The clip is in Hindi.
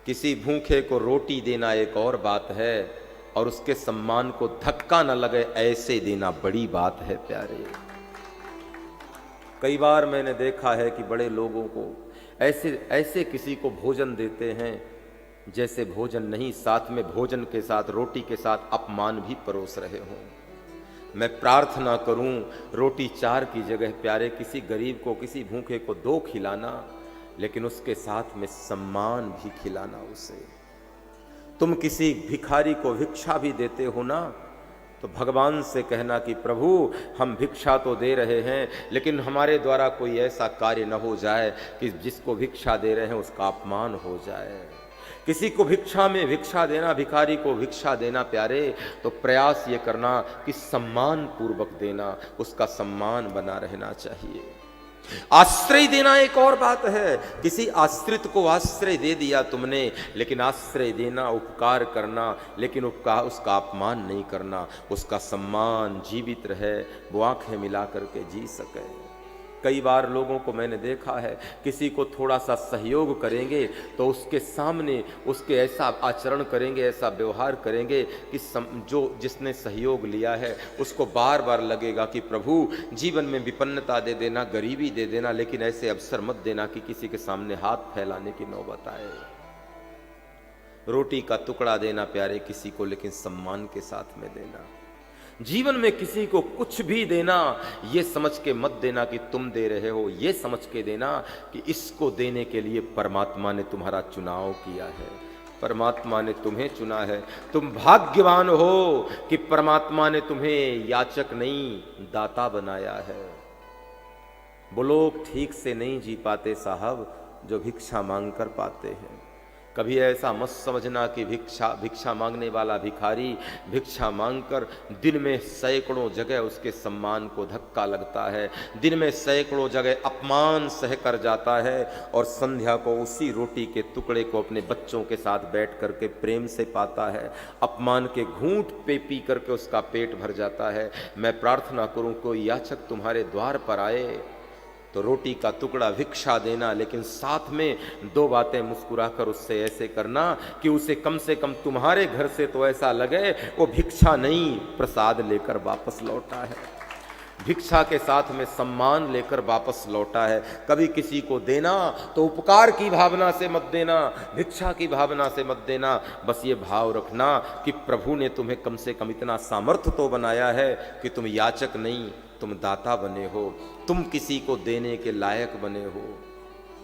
किसी भूखे को रोटी देना एक और बात है, और उसके सम्मान को धक्का न लगे ऐसे देना बड़ी बात है प्यारे। कई बार मैंने देखा है कि बड़े लोगों को ऐसे ऐसे किसी को भोजन देते हैं जैसे भोजन नहीं, साथ में भोजन के साथ रोटी के साथ अपमान भी परोस रहे हों। मैं प्रार्थना करूं रोटी 4 की जगह प्यारे किसी गरीब को, किसी भूखे को 2 खिलाना, लेकिन उसके साथ में सम्मान भी खिलाना उसे। तुम किसी भिखारी को भिक्षा भी देते हो ना, तो भगवान से कहना कि प्रभु हम भिक्षा तो दे रहे हैं, लेकिन हमारे द्वारा कोई ऐसा कार्य न हो जाए कि जिसको भिक्षा दे रहे हैं उसका अपमान हो जाए। किसी को भिक्षा में भिक्षा देना, भिखारी को भिक्षा देना प्यारे, तो प्रयास ये करना कि सम्मान पूर्वक देना, उसका सम्मान बना रहना चाहिए। आश्रय देना एक और बात है। किसी आश्रित को आश्रय दे दिया तुमने, लेकिन आश्रय देना, उपकार करना, लेकिन उसका अपमान नहीं करना, उसका सम्मान जीवित रहे, वो आंखें मिला करके जी सके। कई बार लोगों को मैंने देखा है, किसी को थोड़ा सा सहयोग करेंगे तो उसके सामने उसके ऐसा आचरण करेंगे, ऐसा व्यवहार करेंगे कि जो जिसने सहयोग लिया है उसको बार बार लगेगा कि प्रभु जीवन में विपन्नता दे देना, गरीबी दे देना, लेकिन ऐसे अवसर मत देना कि किसी के सामने हाथ फैलाने की नौबत आए। रोटी का टुकड़ा देना प्यारे किसी को, लेकिन सम्मान के साथ में देना। जीवन में किसी को कुछ भी देना ये समझ के मत देना कि तुम दे रहे हो, ये समझ के देना कि इसको देने के लिए परमात्मा ने तुम्हारा चुनाव किया है, परमात्मा ने तुम्हें चुना है। तुम भाग्यवान हो कि परमात्मा ने तुम्हें याचक नहीं दाता बनाया है। वो लोग ठीक से नहीं जी पाते साहब जो भिक्षा मांग कर पाते हैं। कभी ऐसा मत समझना कि भिक्षा मांगने वाला भिखारी भिक्षा मांगकर दिन में सैकड़ों जगह उसके सम्मान को धक्का लगता है, दिन में सैकड़ों जगह अपमान सह कर जाता है, और संध्या को उसी रोटी के टुकड़े को अपने बच्चों के साथ बैठ करके प्रेम से पाता है, अपमान के घूंट पे पी करके उसका पेट भर जाता है। मैं प्रार्थना करूं कोई याचक तुम्हारे द्वार पर आए तो रोटी का टुकड़ा भिक्षा देना, लेकिन साथ में 2 बातें मुस्कुराकर उससे ऐसे करना कि उसे कम से कम तुम्हारे घर से तो ऐसा लगे वो भिक्षा नहीं प्रसाद लेकर वापस लौटा है, भिक्षा के साथ में सम्मान लेकर वापस लौटा है। कभी किसी को देना तो उपकार की भावना से मत देना, भिक्षा की भावना से मत देना। बस ये भाव रखना कि प्रभु ने तुम्हें कम से कम इतना सामर्थ्य तो बनाया है कि तुम याचक नहीं, तुम दाता बने हो, तुम किसी को देने के लायक बने हो।